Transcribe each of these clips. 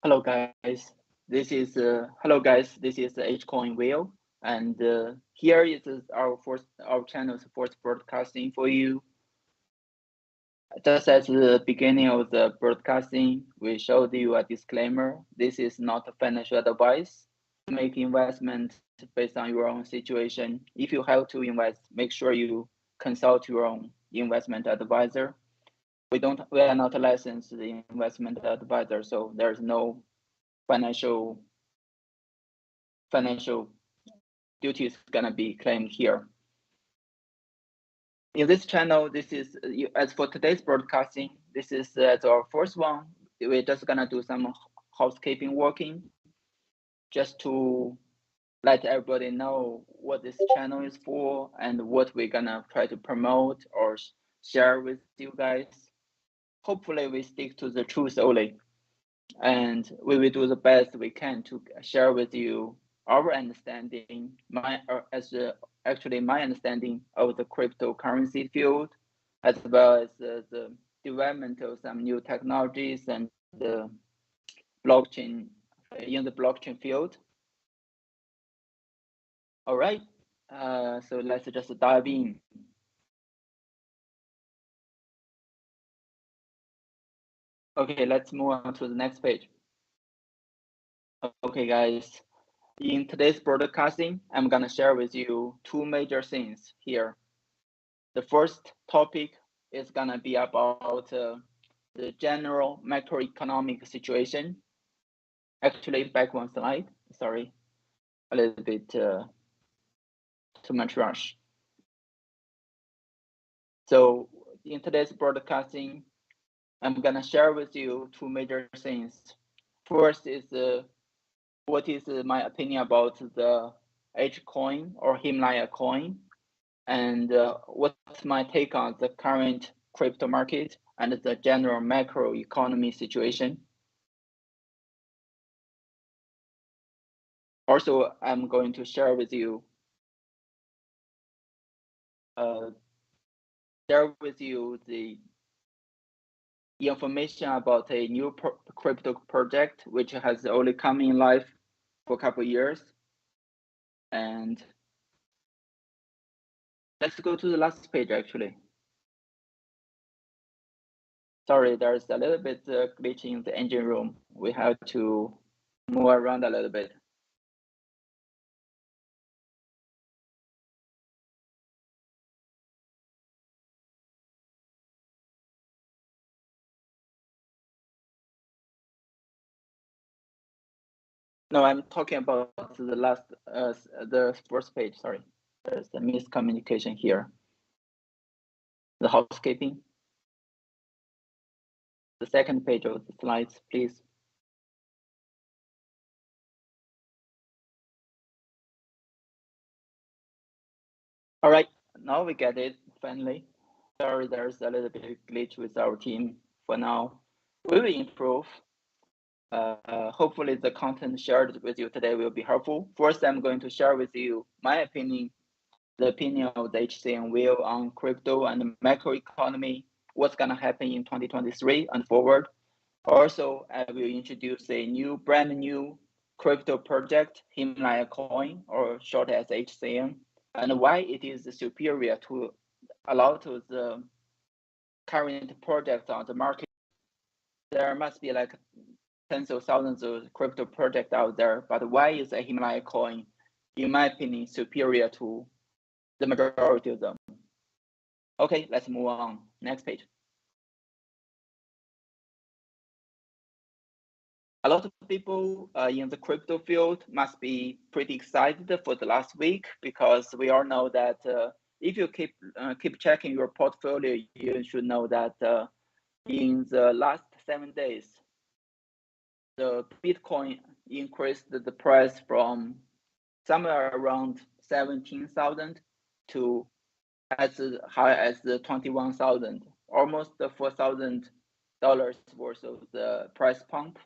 Hello guys, this is the HCoin Will, and here is our channel's first broadcasting for you. Just at the beginning of the broadcasting, we showed you a disclaimer. This is not financial advice. Make investment based on your own situation. If you have to invest, make sure you consult your own investment advisor. We are not licensed investment advisor, so there's no financial duty is gonna be claimed here. In this channel, this is as for today's broadcasting, this is our first one. We're just gonna do some housekeeping working, just to let everybody know what this channel is for and what we're gonna try to promote or share with you guys. Hopefully, we stick to the truth only, and we will do the best we can to share with you our understanding, my understanding of the cryptocurrency field, as well as the development of some new technologies and the blockchain in the blockchain field. All right, so let's just dive in. Okay, let's move on to the next page. Okay, guys. In today's broadcasting, I'm gonna share with you two major things here. The first topic is gonna be about the general macroeconomic situation. Actually, back one slide. Sorry, a little bit too much rush. So in today's broadcasting, I'm gonna share with you two major things. First is what is my opinion about the H coin or Himalaya coin, and what's my take on the current crypto market and the general macro economy situation. Also, I'm going to share with you the information about a new crypto project which has only come in life for a couple of years. And let's go to the last page actually. Sorry, there's a little bit glitch in the engine room. We have to move around a little bit. No, I'm talking about the first page. Sorry, there's a miscommunication here. The housekeeping. The second page of the slides, please. All right, now we get it finally. Sorry, there's a little bit of glitch with our team for now. We will improve. Hopefully the content shared with you today will be helpful. First, I'm going to share with you my opinion, the opinion of the HCN Will on crypto and the macroeconomy, what's gonna happen in 2023 and forward. Also, I will introduce a brand new crypto project, Himalaya Coin, or short as HCN, and why it is superior to a lot of the current projects on the market. There must be like tens of thousands of crypto projects out there, but why is a Himalaya Coin, in my opinion, superior to the majority of them? Okay, let's move on. Next page. A lot of people in the crypto field must be pretty excited for the last week, because we all know that if you keep checking your portfolio, you should know that in the last 7 days, the Bitcoin increased the price from somewhere around 17,000 to as high as 21,000, almost $4,000 worth of the price pump.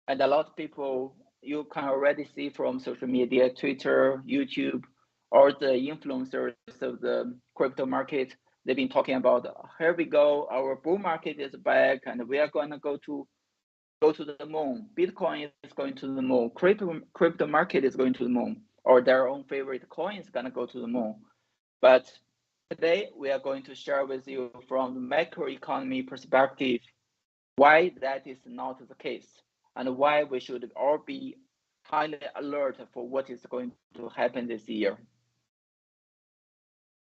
And a lot of people, you can already see from social media, Twitter, YouTube, or the influencers of the crypto market, they've been talking about, here we go, our bull market is back, and we are going to go to go to the moon. Bitcoin is going to the moon. Crypto market is going to the moon, or their own favorite coin is gonna go to the moon. But today we are going to share with you from the macroeconomy perspective why that is not the case and why we should all be highly alert for what is going to happen this year.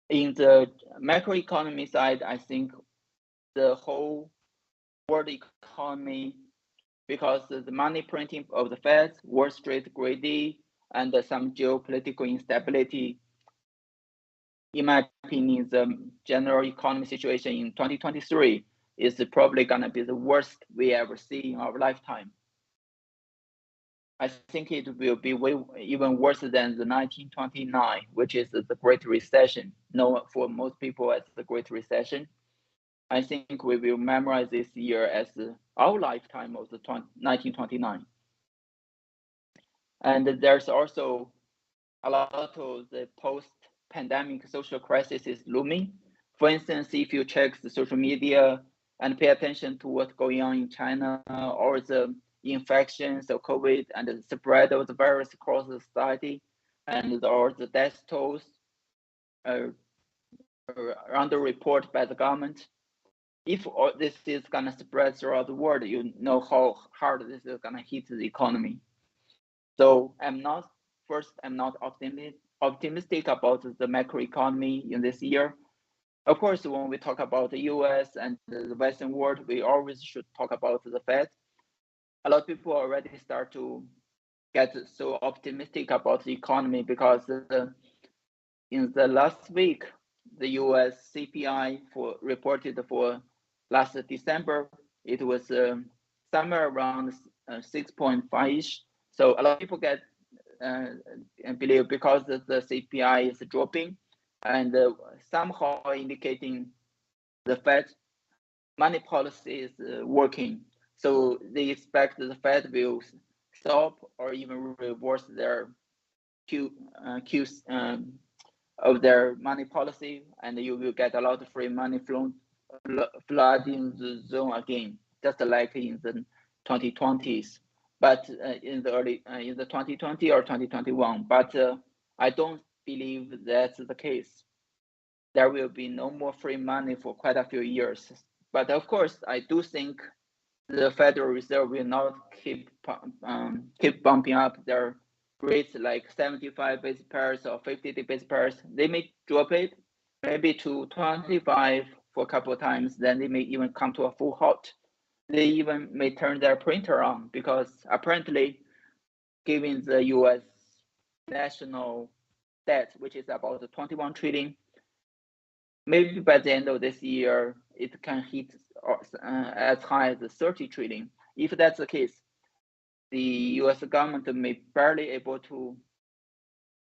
In the macroeconomy side, I think the whole world economy, because the money printing of the Fed, Wall Street greedy, and some geopolitical instability, in my opinion, the general economy situation in 2023 is probably gonna be the worst we ever see in our lifetime. I think it will be even worse than the 1929, which is the Great Recession, known for most people as the Great Recession. I think we will memorize this year as our lifetime of the 1929. And there's also a lot of the post-pandemic social crisis is looming. For instance, if you check the social media and pay attention to what's going on in China, or the infections of COVID and the spread of the virus across the society, and or the death tolls are under report by the government. If all this is gonna spread throughout the world, you know how hard this is gonna hit the economy. So I'm not optimistic about the macroeconomy in this year. Of course, when we talk about the US and the Western world, we always should talk about the Fed. A lot of people already start to get so optimistic about the economy because in the last week, the US CPI reported for last December, it was somewhere around 6.5-ish. So a lot of people get believe because the CPI is dropping and somehow indicating the Fed money policy is working. So they expect the Fed will stop or even reverse their Q's of their money policy, and you will get a lot of free money flooding the zone again, just like in the 2020s. But in the 2020 or 2021, but I don't believe that's the case. There will be no more free money for quite a few years. But of course, I do think the Federal Reserve will not keep bumping up their rates like 75 basis points or 50 basis points. They may drop it maybe to 25 for a couple of times. Then they may even come to a full halt. They even may turn their printer on because apparently, given the U.S. national debt, which is about 21 trillion, maybe by the end of this year, it can hit as high as 30 trillion. If that's the case, the U.S. government may barely able to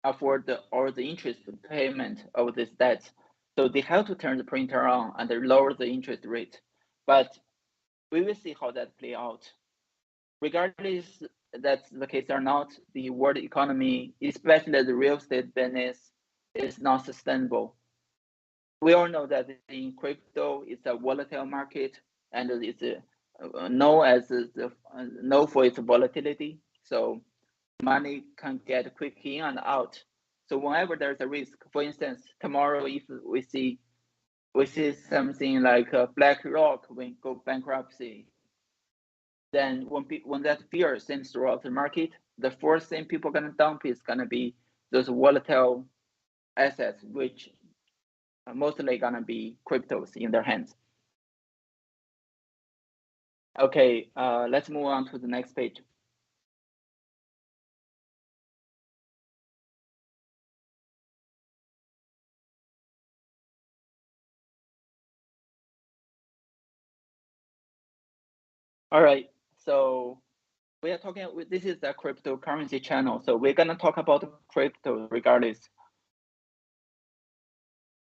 afford all the interest payment of this debt. So they have to turn the printer on and lower the interest rate. But we will see how that play out. Regardless that's the case or not, the world economy, especially the real estate business, is not sustainable. We all know that in crypto, it's a volatile market and it's known for its volatility. So money can get quick in and out. So whenever there's a risk, for instance, tomorrow if we see something like BlackRock will go bankruptcy, then when that fear sends throughout the market, the first thing people are gonna dump is gonna be those volatile assets, which are mostly gonna be cryptos in their hands. Okay, let's move on to the next page. All right, so we are talking, this is a cryptocurrency channel, so we're gonna talk about crypto regardless.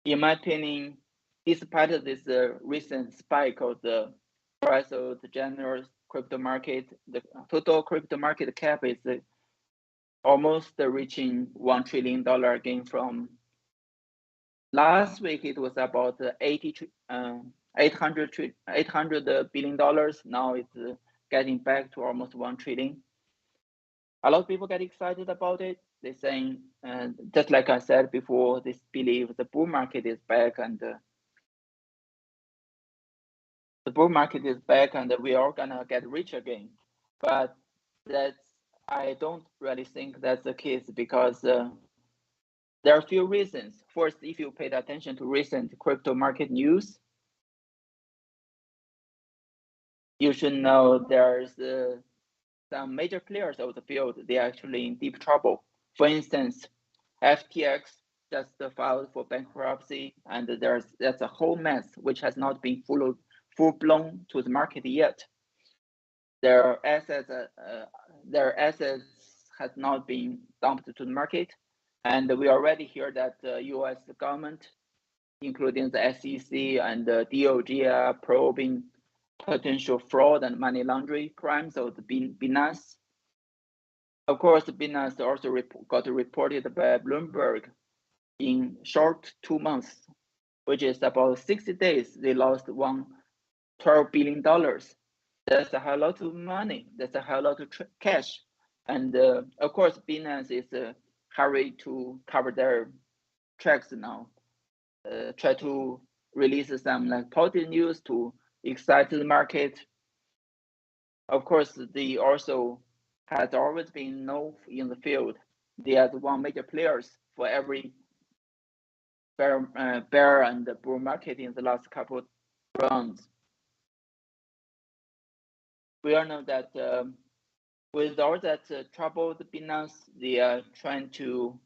In my opinion, despite this recent spike of the price of the general crypto market, the total crypto market cap is almost reaching $1 trillion again. From last week, it was about $800 billion. Now it's getting back to almost 1 trillion. A lot of people get excited about it. They're saying, just like I said before, they believe the bull market is back and we are gonna get rich again. But I don't really think that's the case because there are a few reasons. First, if you paid attention to recent crypto market news, you should know there's some major players of the field, they're actually in deep trouble. For instance, FTX just filed for bankruptcy, and that's a whole mess which has not been full blown to the market yet. Their assets has not been dumped to the market, and we already hear that the U.S. government, including the SEC and the DOJ, are probing potential fraud and money laundering crimes of the Binance. Of course, Binance also got reported by Bloomberg in short 2 months, which is about 60 days, they lost $12 billion. That's a whole lot of money. That's a whole lot of cash. And of course, Binance is hurry to cover their tracks now. Try to release some like positive news to excite the market. Of course, they also has always been known in the field. They are the one major players for every bear and bull market in the last couple of rounds. We all know that with all that trouble, the Binance, they are trying to,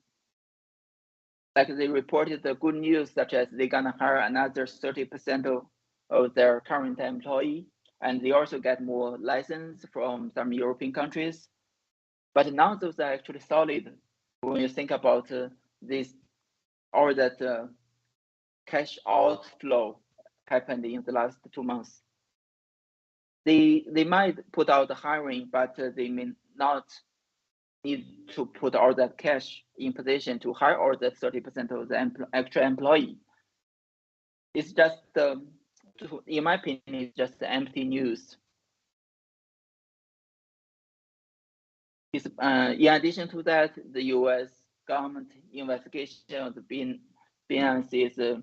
like they reported the good news, such as they're gonna hire another 30% of their current employee, and they also get more license from some European countries. But none of those are actually solid when you think about this, or that cash outflow happened in the last 2 months. They might put out the hiring, but they may not need to put all that cash in position to hire all that 30% of the extra employee. It's just, in my opinion, it's just empty news. In addition to that, the U.S. government investigation of the Binance is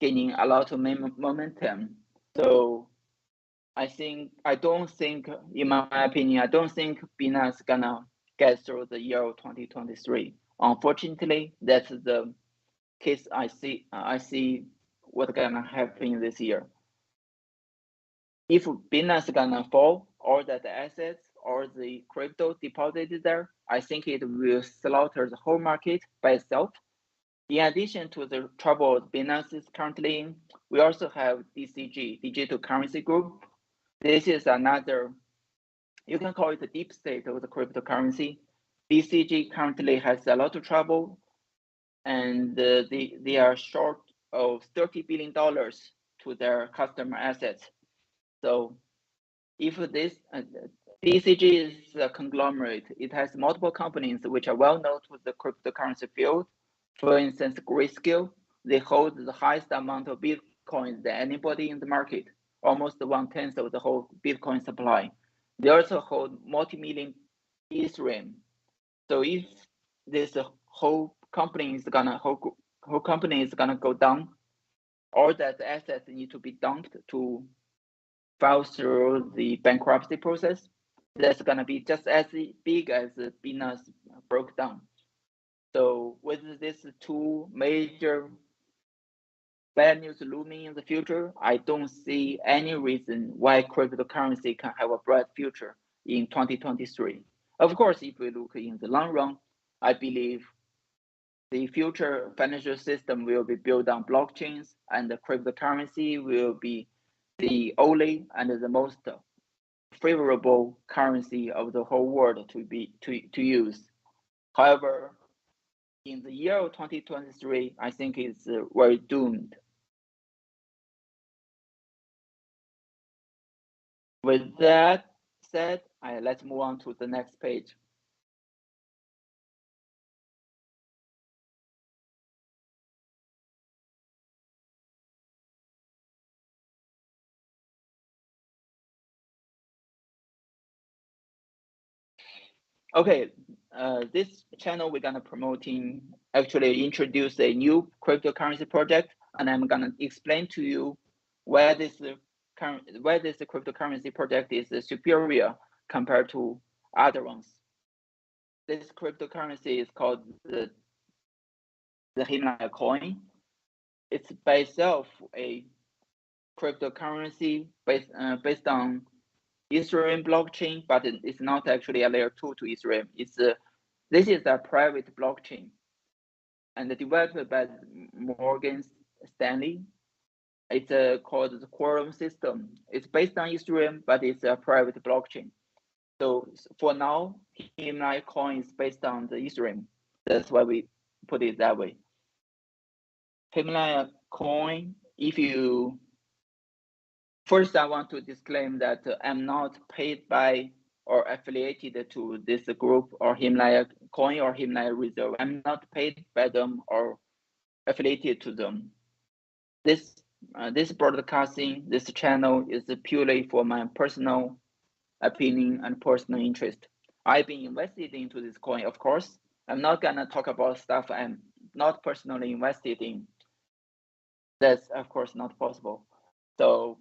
gaining a lot of momentum. So I don't think, in my opinion, I don't think Binance is gonna get through the year of 2023. Unfortunately, that's the case I see what's gonna happen this year. If Binance is gonna fall, all that assets or the crypto deposited there, I think it will slaughter the whole market by itself. In addition to the trouble Binance is currently in, we also have DCG, Digital Currency Group. This is another, you can call it the deep state of the cryptocurrency. DCG currently has a lot of trouble, and they are short of $30 billion to their customer assets. So if this DCG is a conglomerate, it has multiple companies which are well known to the cryptocurrency field. For instance, Grayscale, they hold the highest amount of Bitcoin than anybody in the market, almost 1/10 of the whole Bitcoin supply. They also hold multi-million Ethereum. So if this whole company is gonna go down, all that assets need to be dumped to file through the bankruptcy process. That's gonna be just as big as Binance broke down. So with these two major bad news looming in the future, I don't see any reason why cryptocurrency can have a bright future in 2023. Of course, if we look in the long run, I believe the future financial system will be built on blockchains, and the cryptocurrency will be the only and the most favorable currency of the whole world to use. However, in the year of 2023, I think it's very doomed. With that said, let's move on to the next page. Okay, this channel we're gonna actually introduce a new cryptocurrency project, and I'm gonna explain to you where this cryptocurrency project is superior compared to other ones. This cryptocurrency is called the Himalaya coin. It's by itself a cryptocurrency based on Ethereum blockchain, but it's not actually a layer 2 to Ethereum. This is a private blockchain and developed by Morgan Stanley. It's called the Quorum system. It's based on Ethereum, but it's a private blockchain. So for now, Himalaya coin is based on the Ethereum. That's why we put it that way. Himalaya coin, first I want to disclaim that I'm not paid by or affiliated to this group or Himalaya coin or Himalaya reserve. I'm not paid by them or affiliated to them. This broadcasting, this channel is purely for my personal opinion and personal interest. I've been invested into this coin, of course. I'm not gonna talk about stuff I'm not personally invested in. That's of course not possible. So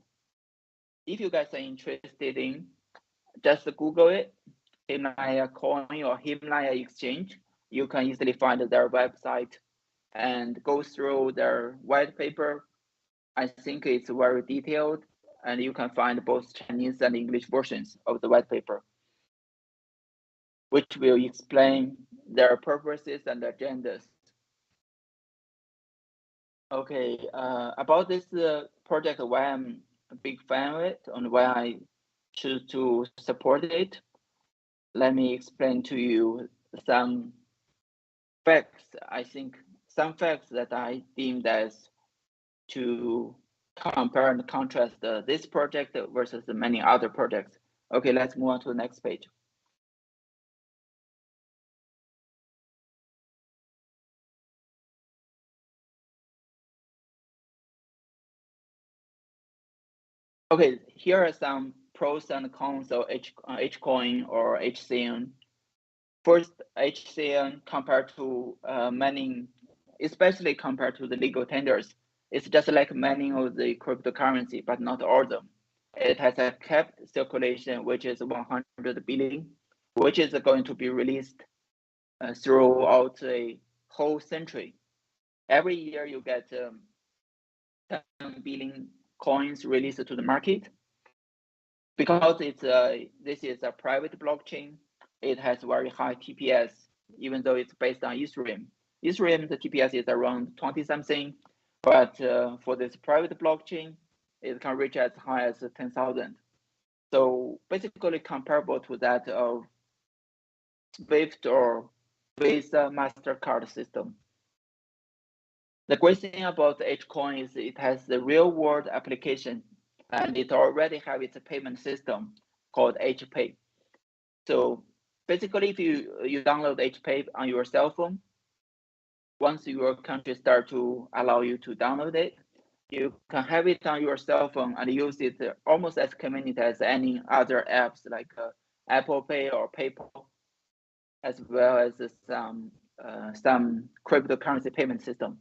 if you guys are interested in, just Google it, Himalaya coin or Himalaya exchange. You can easily find their website and go through their white paper. I think it's very detailed, and you can find both Chinese and English versions of the white paper, which will explain their purposes and agendas. Okay, about this project, why I'm a big fan of it and why I choose to support it, let me explain to you some facts. I think some facts that I deemed as to compare and contrast this project versus many other projects. Okay, let's move on to the next page. Okay, here are some pros and cons of Hcoin or HCN. First, HCN compared to mining, especially compared to the legal tenders, it's just like mining of the cryptocurrency, but not all of them. It has a capped circulation, which is 100 billion, which is going to be released throughout a whole century. Every year you get 10 billion coins released to the market. Because this is a private blockchain, it has very high TPS, even though it's based on Ethereum. Ethereum, the TPS is around 20 something, but for this private blockchain, it can reach as high as 10,000. So basically comparable to that of Swift or Visa MasterCard system. The great thing about Hcoin is it has the real world application and it already have its payment system called HPay. So basically, if you download HPay on your cell phone, once your country start to allow you to download it, you can have it on your cell phone and use it almost as convenient as any other apps like Apple Pay or PayPal, as well as some cryptocurrency payment system.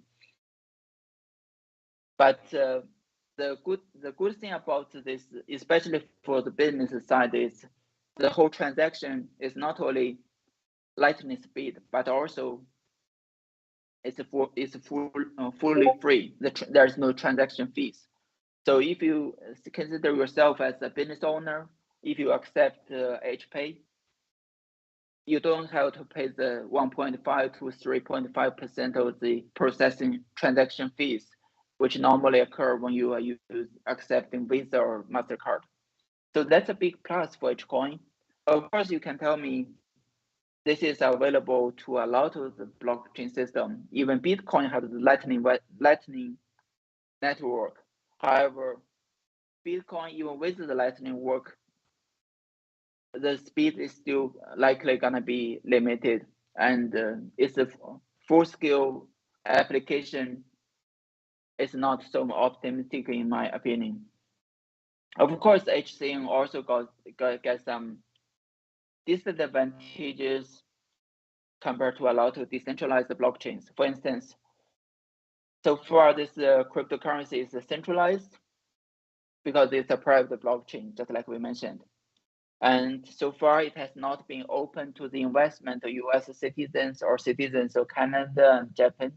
But the good thing about this, especially for the business side, is the whole transaction is not only lightning speed, but also it's fully free. There's no transaction fees. So if you consider yourself as a business owner, if you accept HPay, you don't have to pay the 1.5 to 3.5% of the processing transaction fees, which normally occur when you are accepting Visa or MasterCard. So that's a big plus for Hcoin. Of course, you can tell me this is available to a lot of the blockchain system. Even Bitcoin has the Lightning network. However, Bitcoin, even with the Lightning work, the speed is still likely gonna be limited, and it's a full-scale application. It's not so optimistic in my opinion. Of course, HCN also got some disadvantages compared to a lot of decentralized blockchains. For instance, so far this cryptocurrency is centralized because it's a private blockchain, just like we mentioned. And so far, it has not been open to the investment of US citizens or citizens of Canada and Japan.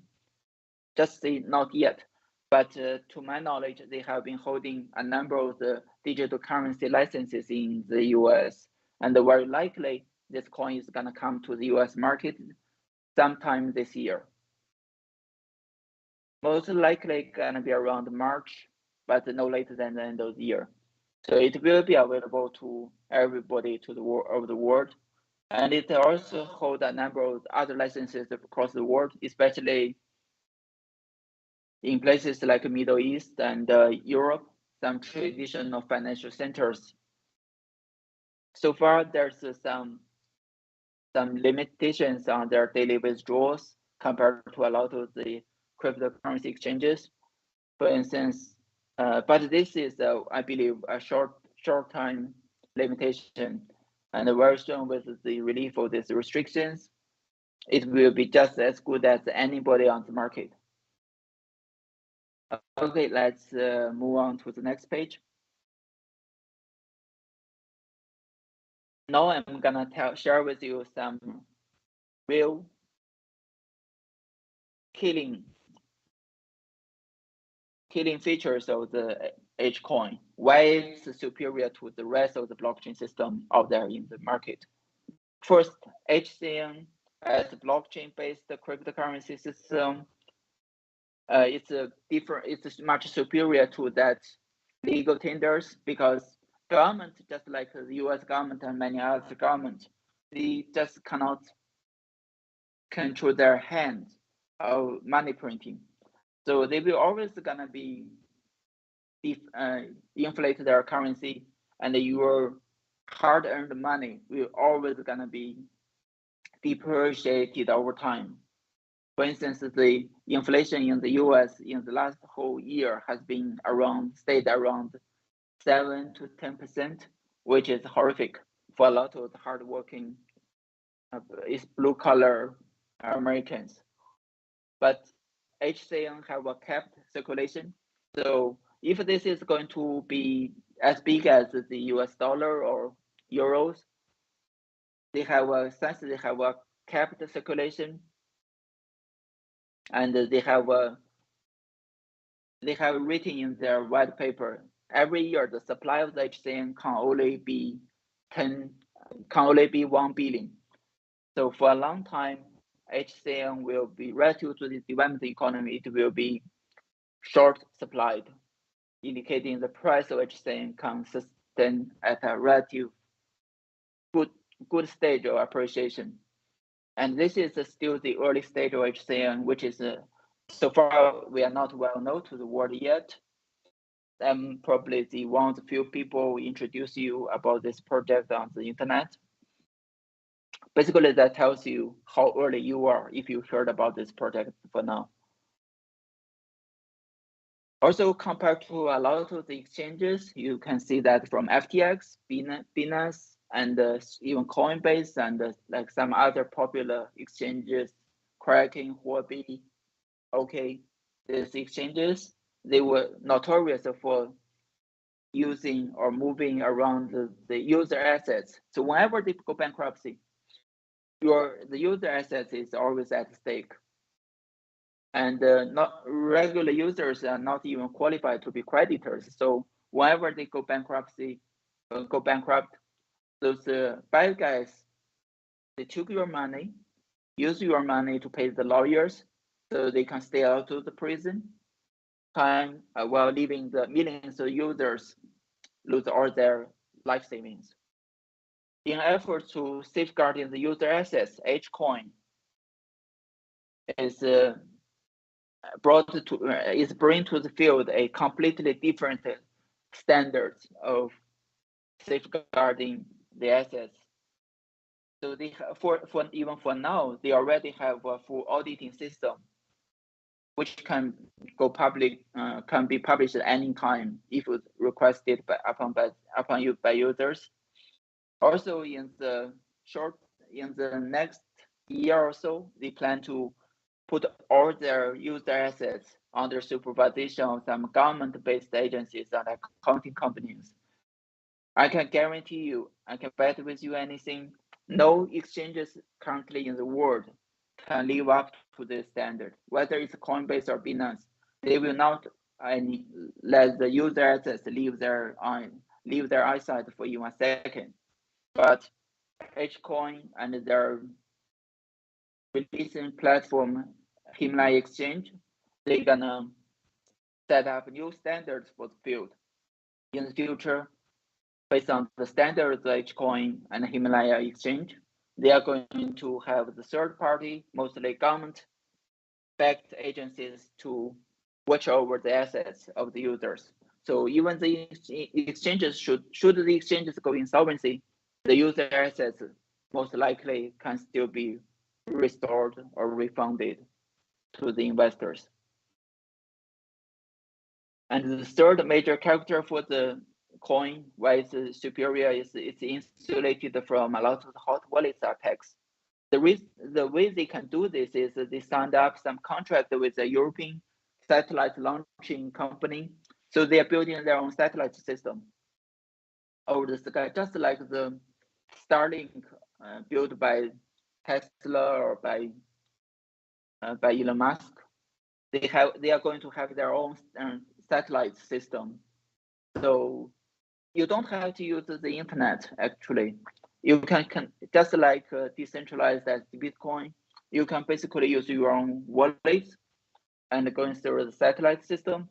Just not yet. But to my knowledge, they have been holding a number of the digital currency licenses in the US. And very likely, this coin is going to come to the US market sometime this year. Most likely going to be around March, but no later than the end of the year. So it will be available to everybody to the of the world. And it also holds a number of other licenses across the world, especially in places like Middle East and Europe, some traditional financial centers. So far, there's some limitations on their daily withdrawals compared to a lot of the cryptocurrency exchanges. For instance, but this is, I believe, a short time limitation, and very soon with the relief of these restrictions, it will be just as good as anybody on the market. Okay, let's move on to the next page. Now I'm gonna share with you some real killing features of the H coin. Why it's superior to the rest of the blockchain system out there in the market. First, HCN as a blockchain-based cryptocurrency system, it's much superior to that legal tenders because government, just like the US government and many other governments, they just cannot control their hands of money printing. So they will always gonna be inflate their currency, and your hard-earned money will always gonna be depreciated over time. For instance, the inflation in the US in the last whole year has been stayed around 7 to 10%, which is horrific for a lot of hardworking, blue collar Americans. But HCN have a capped circulation. So if this is going to be as big as the US dollar or euros, since they have a capped circulation, and they have written in their white paper every year the supply of the HCN can only be 1 billion. So for a long time, HCN will be relative to the developed economy, it will be short supplied, indicating the price of HCN can sustain at a relative good stage of appreciation. And this is still the early stage of HCN, which is so far we are not well known to the world yet. I'm probably the one of the few people introduce you about this project on the internet. Basically, that tells you how early you are if you heard about this project for now. Also, compared to a lot of the exchanges, you can see that from FTX, Binance, and even Coinbase, and like some other popular exchanges, Kraken, Huobi, okay, these exchanges, they were notorious for using or moving around the user assets. So whenever they go bankruptcy, the user assets is always at stake. And not regular users are not even qualified to be creditors. So whenever they go bankrupt, those bad guys, they took your money, use your money to pay the lawyers so they can stay out of the prison time while leaving the millions of users lose all their life savings. In efforts to safeguarding the user assets, Hcoin is bring to the field a completely different standards of safeguarding the assets. So they even for now, they already have a full auditing system, which can go public, can be published at any time if requested by users. Also, in the in the next year or so, they plan to put all their user assets under supervision of some government-based agencies and accounting companies. I can guarantee you, I can bet with you anything, no exchanges currently in the world can live up to this standard. Whether it's Coinbase or Binance, they will not let the user assets leave their eyesight for even a second. But Hcoin and their releasing platform Himalaya Exchange, they're gonna set up new standards for the field. In the future, based on the standards of Hcoin and Himalaya Exchange, they are going to have the third party, mostly government-backed agencies to watch over the assets of the users. So even the exchanges should the exchanges go insolvency, the user assets most likely can still be restored or refunded to the investors. And the third major character for the coin, why it's superior, is it's insulated from a lot of hot wallet attacks. The way they can do this is they signed up some contract with a European satellite launching company. So they are building their own satellite system over the sky, just like the Starlink built by Tesla or by Elon Musk. They are going to have their own satellite system. So you don't have to use the internet. Actually, you can just like decentralized as Bitcoin. You can basically use your own wallet and going through the satellite system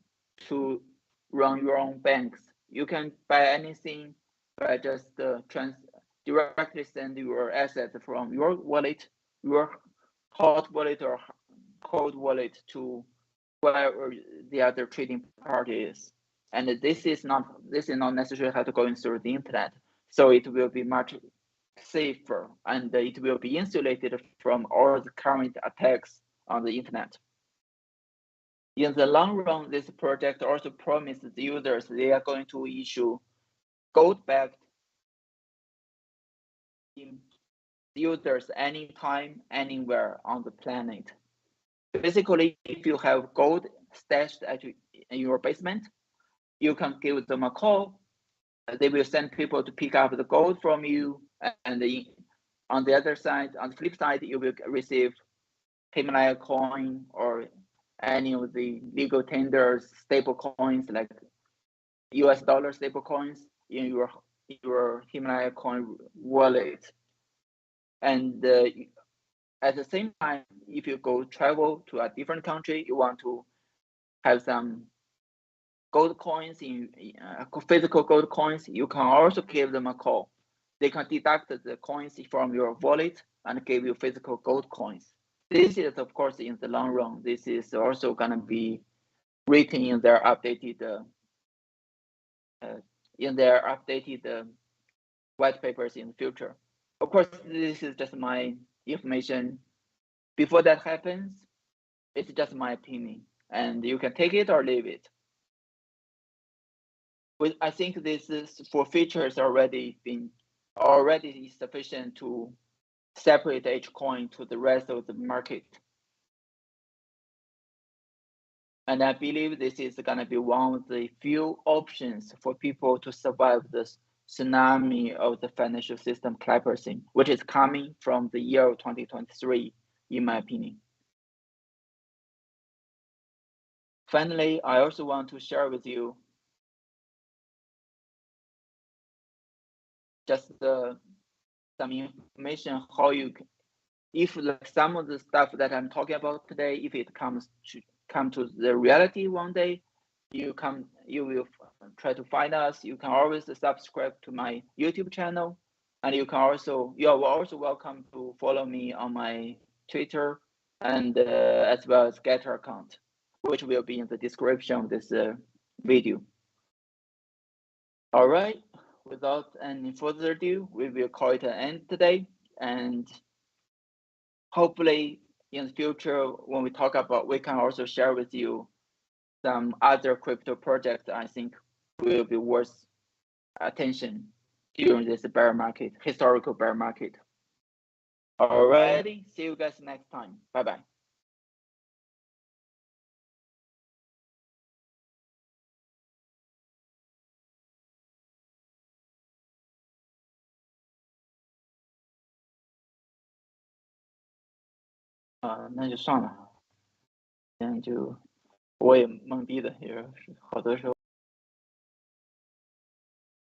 to run your own banks. You can buy anything by just directly send your assets from your wallet, your hot wallet or cold wallet to wherever the other trading party is. And this is not necessarily have to go through the internet. So it will be much safer and it will be insulated from all the current attacks on the internet. In the long run, this project also promises the users they are going to issue gold-backed users anytime, anywhere on the planet. Basically, if you have gold stashed in your basement, you can give them a call. They will send people to pick up the gold from you. And on the other side, on the flip side, you will receive Himalaya coin or any of the legal tenders, stable coins like US dollar stable coins in your Himalaya coin wallet. And at the same time, if you go travel to a different country, you want to have some gold coins in physical gold coins, you can also give them a call. They can deduct the coins from your wallet and give you physical gold coins. This is, of course, in the long run. This is also going to be written in their updated white papers in the future. Of course, this is just my information. Before that happens, it's just my opinion, and you can take it or leave it. I think this is for features already sufficient to separate Hcoin to the rest of the market. And I believe this is going to be one of the few options for people to survive this tsunami of the financial system collapsing, which is coming from the year of 2023, in my opinion. Finally, I also want to share with you just some information how you can, if like some of the stuff that I'm talking about today, if it come to the reality one day, you will try to find us. You can always subscribe to my YouTube channel, and you are also welcome to follow me on my Twitter and as well as Getter account, which will be in the description of this video. All right, without any further ado, we will call it an end today, and hopefully in the future when we talk about, we can also share with you some other crypto projects I think will be worth attention during this bear market, historical bear market. Alrighty, see you guys next time. Bye bye. 那就算了，现在就我也懵逼的，也是好多时候。